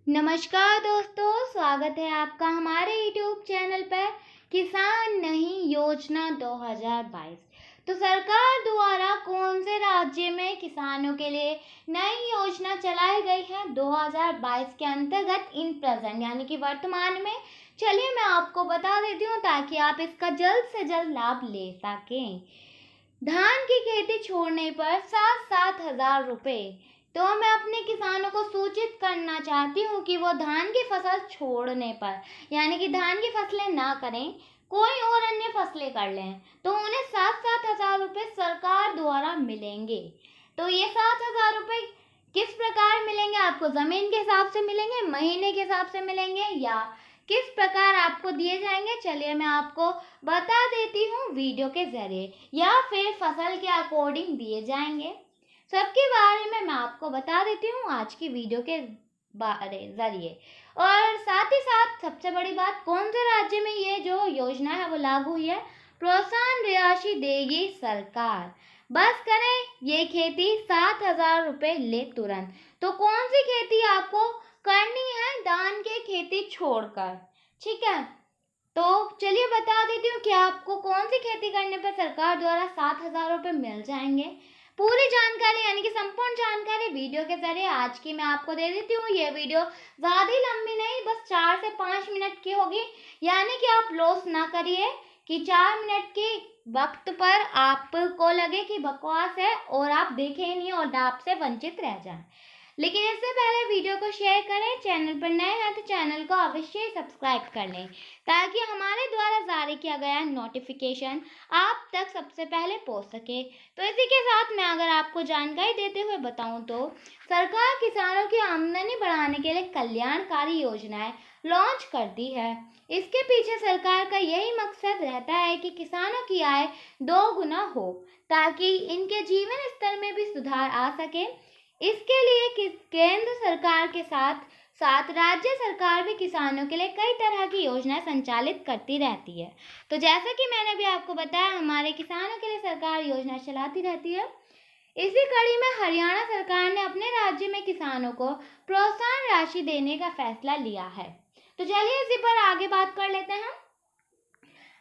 नमस्कार दोस्तों, स्वागत है आपका हमारे YouTube चैनल पर किसान नहीं योजना 2022। तो सरकार द्वारा कौन से राज्य में किसानों के लिए नई योजना चलाई गई है 2022 के अंतर्गत इन प्रेजेंट यानी कि वर्तमान में। चलिए मैं आपको बता देती हूँ ताकि आप इसका जल्द से जल्द लाभ ले सकें। धान की खेती छोड़ने पर 7,000 रुपए। तो मैं अपने किसानों को सूचित करना चाहती हूँ कि वो धान की फसल छोड़ने पर यानी कि धान की फसलें ना करें, कोई और अन्य फसलें कर लें, तो उन्हें 7,000 रुपये सरकार द्वारा मिलेंगे। तो ये 7,000 रुपये किस प्रकार मिलेंगे? आपको जमीन के हिसाब से मिलेंगे, महीने के हिसाब से मिलेंगे, या किस प्रकार आपको दिए जाएंगे? चलिए मैं आपको बता देती हूँ वीडियो के जरिए, या फिर फसल के अकॉर्डिंग दिए जाएंगे। सबके बारे में मैं आपको बता देती हूँ आज की वीडियो के जरिए। और साथ ही साथ सबसे बड़ी बात, कौन से राज्य में ये जो योजना है वो लागू हुई है? प्रोत्साहन राशि देगी सरकार, बस करें ये खेती 7,000 रुपये ले तुरंत। तो कौन सी खेती आपको करनी है धान की खेती छोड़कर? ठीक है, तो चलिए बता देती हूँ कि आपको कौन सी खेती करने पर सरकार द्वारा 7,000 रुपये मिल जाएंगे। पूरी जानकारी यानी कि संपूर्ण जानकारी वीडियो के जरिए आज की मैं आपको दे देती हूँ। ये वीडियो ज़्यादा लंबी नहीं, बस 4 से 5 मिनट की होगी, यानी कि आप लॉस ना करिए कि 4 मिनट की वक्त पर आपको लगे कि बकवास है और आप देखें नहीं और आपसे वंचित रह जाएं। लेकिन इससे पहले वीडियो को शेयर करें, चैनल पर नए हैं तो चैनल को अवश्य सब्सक्राइब कर लें ताकि हमारे द्वारा जारी किया गया नोटिफिकेशन आप तक सबसे पहले पहुंच सके। तो इसी के साथ मैं अगर आपको जानकारी देते हुए बताऊं तो सरकार किसानों की आमदनी बढ़ाने के लिए कल्याणकारी योजनाएं लॉन्च करती है। इसके पीछे सरकार का यही मकसद रहता है कि किसानों की आय 2 गुना हो ताकि इनके जीवन स्तर में भी सुधार आ सके। इसके लिए केंद्र सरकार के साथ साथ राज्य सरकार भी किसानों के लिए कई तरह की योजनाएं संचालित करती रहती है। तो जैसा कि मैंने भी आपको बताया, हमारे किसानों के लिए सरकार योजना चलाती रहती है। इसी कड़ी में हरियाणा सरकार ने अपने राज्य में किसानों को प्रोत्साहन राशि देने का फैसला लिया है। तो चलिए इसी पर आगे बात कर लेते हैं।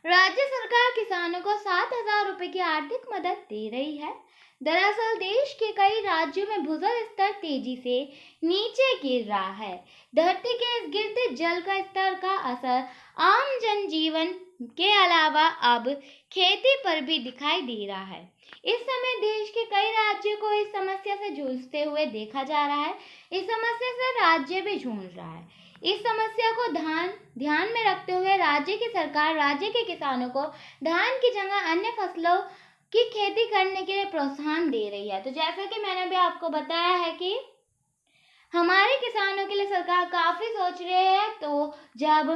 राज्य सरकार किसानों को 7,000 रुपये की आर्थिक मदद दे रही है। दरअसल देश के कई राज्यों में भूजल स्तर तेजी से नीचे गिर रहा है। धरती के इस गिरते जल का स्तर का असर आम जनजीवन के अलावा अब खेती पर भी दिखाई दे रहा है। इस समय देश के कई राज्यों को इस समस्या से जूझते हुए देखा जा रहा है। इस समस्या से राज्य भी जूझ रहा है। इस समस्या को ध्यान में रखते हुए राज्य की सरकार राज्य के किसानों को धान की जगह अन्य फसलों की खेती करने के लिए प्रोत्साहन दे रही है। तो जैसा कि मैंने भी आपको बताया है कि हमारे किसानों के लिए सरकार काफी सोच रही है। तो जब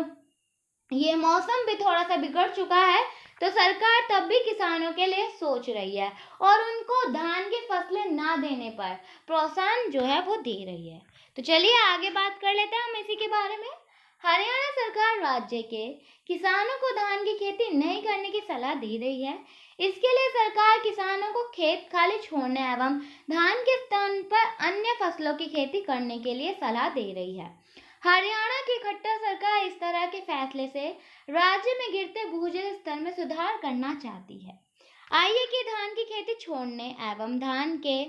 ये मौसम भी थोड़ा सा बिगड़ चुका है तो सरकार तब भी किसानों के लिए सोच रही है और उनको धान की फसलें ना देने पर प्रोत्साहन जो है वो दे रही है। तो चलिए आगे बात कर लेते हैं हम इसी के बारे में। हरियाणा सरकार राज्य के किसानों को धान की खेती नहीं करने की सलाह दे रही है। इसके लिए सरकार किसानों को खेत खाली छोड़ने एवं धान के स्थान पर अन्य फसलों की खेती करने के लिए सलाह दे रही है। हरियाणा की खट्टर सरकार इस तरह के फैसले से राज्य में गिरते भूजल स्तर में सुधार करना चाहती है। आइए कि धान की खेती छोड़ने एवं धान के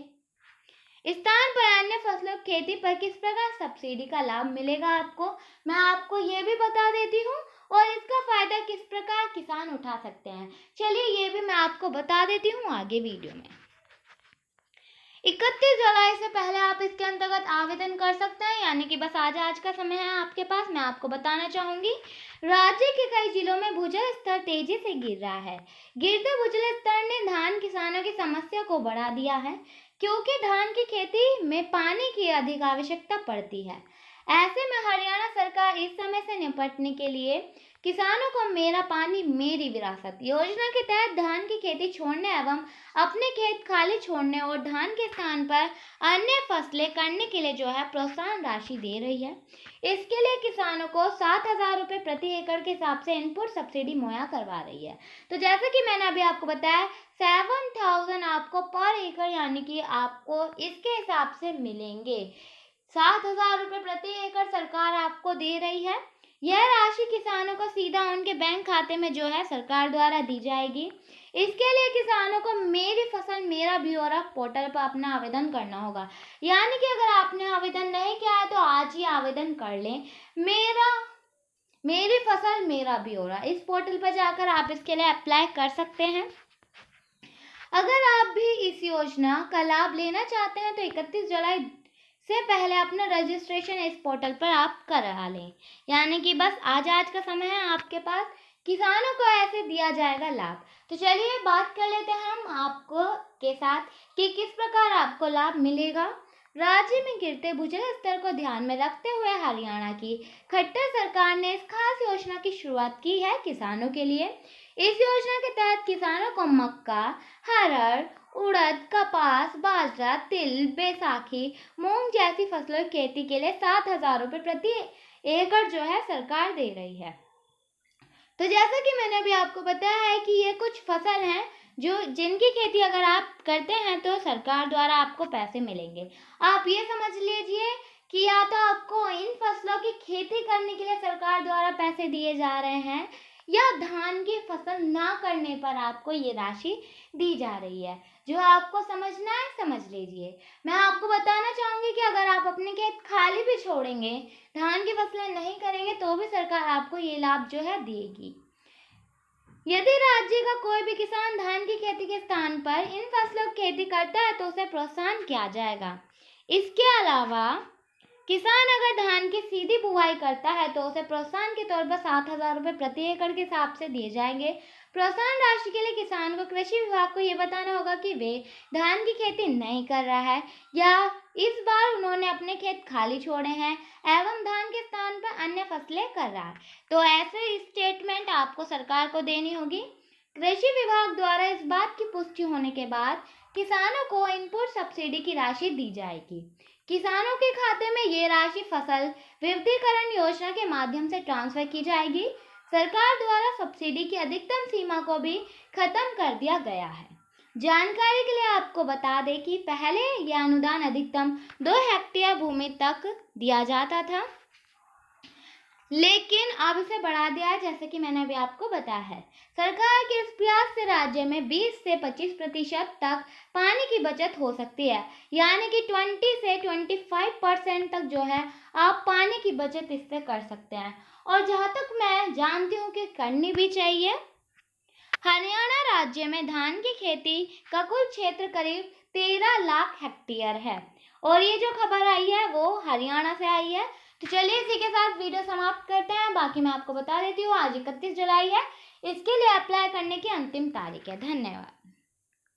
स्थान पर अन्य फसलों की खेती पर किस प्रकार सब्सिडी का लाभ मिलेगा आपको, मैं आपको ये भी बता देती हूँ और इसका फायदा किस प्रकार किसान उठा सकते हैं। चलिए ये भी मैं आपको बता देती हूँ आगे वीडियो में। 31 जुलाई से पहले आप इसके अंतर्गत आवेदन कर सकते हैं, यानी कि बस आज का समय है आपके पास। मैं आपको बताना चाहूंगी राज्य के कई जिलों में भूजल स्तर तेजी से गिर रहा है। गिरते भूजल स्तर ने धान किसानों की समस्या को बढ़ा दिया है क्योंकि धान की खेती में पानी की अधिक आवश्यकता पड़ती है। ऐसे में हरियाणा सरकार इस समय से निपटने के लिए किसानों को मेरा पानी मेरी विरासत योजना के तहत धान की खेती छोड़ने एवं अपने खेत खाली छोड़ने और धान के स्थान पर अन्य फसलें करने के लिए जो है प्रोत्साहन राशि दे रही है। इसके लिए किसानों को 7,000 रुपये प्रति एकड़ के हिसाब से इनपुट सब्सिडी मुहैया करवा रही है। तो जैसे कि मैंने अभी आपको बताया 7,000 आपको पर एकड़ यानी कि आपको इसके हिसाब से मिलेंगे। 7,000 रुपये प्रति एकड़ सरकार आपको दे रही है। यह राशि किसानों को सीधा उनके बैंक खाते में जो है सरकार द्वारा दी जाएगी। इसके लिए किसानों को मेरी फसल मेरा ब्यौरा पोर्टल पर अपना आवेदन करना होगा। यानी कि अगर आपने आवेदन नहीं किया है तो आज ही आवेदन कर लें। मेरी फसल मेरा ब्यौरा, इस पोर्टल पर जाकर आप इसके लिए अप्लाई कर सकते हैं। अगर आप भी इस योजना का लाभ लेना चाहते हैं तो 31 जुलाई से पहले अपना रजिस्ट्रेशन इस पोर्टल पर आप करा लें। यानी कि बस आज का समय है आपके पास, किसानों को ऐसे दिया जाएगा लाभ। तो चलिए बात कर लेते हैं हम आपको के साथ कि किस प्रकार आपको लाभ मिलेगा। राज्य में गिरते भूजल स्तर को ध्यान में रखते हुए हरियाणा की खट्टर सरकार ने इस खास योजना की शुरुआत की है किसानों के लिए। इस योजना के तहत किसानों को मक्का, हरड़, उड़द, कपास, बाजरा, तिल, बैसाखी, मूंग जैसी फसलों की खेती के लिए 7,000 रुपये प्रति एकड़ जो है सरकार दे रही है। तो जैसा कि मैंने अभी आपको बताया है कि ये कुछ फसल हैं जिनकी खेती अगर आप करते हैं तो सरकार द्वारा आपको पैसे मिलेंगे। आप ये समझ लीजिए कि या तो आपको इन फसलों की खेती करने के लिए सरकार द्वारा पैसे दिए जा रहे हैं या धान की फसल ना करने पर आपको ये राशि दी जा रही है। जो आपको समझना है समझ लीजिए। मैं आपको बताना चाहूँगी कि अगर आप अपने खेत खाली भी छोड़ेंगे, धान की फसलें नहीं करेंगे तो भी सरकार आपको ये लाभ जो है देगी। यदि राज्य का कोई भी किसान धान की खेती के स्थान पर इन फसलों की खेती करता है तो उसे प्रोत्साहन किया जाएगा। इसके अलावा किसान अगर धान की सीधी बुआई करता है तो उसे प्रोत्साहन के तौर पर 7,000 रुपये प्रति एकड़ के हिसाब से दिए जाएंगे। प्रोत्साहन राशि के लिए किसान को कृषि विभाग को ये बताना होगा कि वे धान की खेती नहीं कर रहा है या इस बार उन्होंने अपने खेत खाली छोड़े हैं एवं धान के स्थान पर अन्य फसलें कर रहा है, तो ऐसे स्टेटमेंट आपको सरकार को देनी होगी। कृषि विभाग द्वारा इस बात की पुष्टि होने के बाद किसानों को इनपुट सब्सिडी की राशि दी जाएगी। किसानों के खाते में ये राशि फसल विविधीकरण योजना के माध्यम से ट्रांसफर की जाएगी। सरकार द्वारा सब्सिडी की अधिकतम सीमा को भी खत्म कर दिया गया है। जानकारी के लिए आपको बता दें कि पहले यह अनुदान अधिकतम 2 हेक्टेयर भूमि तक दिया जाता था, लेकिन अब इसे बढ़ा दिया है जैसे कि मैंने अभी आपको बताया है। सरकार के इस प्रयास से राज्य में 20 से 25% तक पानी की बचत हो सकती है। यानी कि 20 से 25% तक जो है आप पानी की बचत इससे कर सकते हैं। और जहाँ तक मैं जानती हूँ कि करनी भी चाहिए। हरियाणा राज्य में धान की खेती का कुल क्षेत्र करीब 13 लाख हेक्टेयर है और ये जो खबर आई है वो हरियाणा से आई है। तो चलिए इसी के साथ वीडियो समाप्त करते हैं। बाकी मैं आपको बता देती हूँ आज 31 जुलाई है, इसके लिए अप्लाई करने की अंतिम तारीख है। धन्यवाद।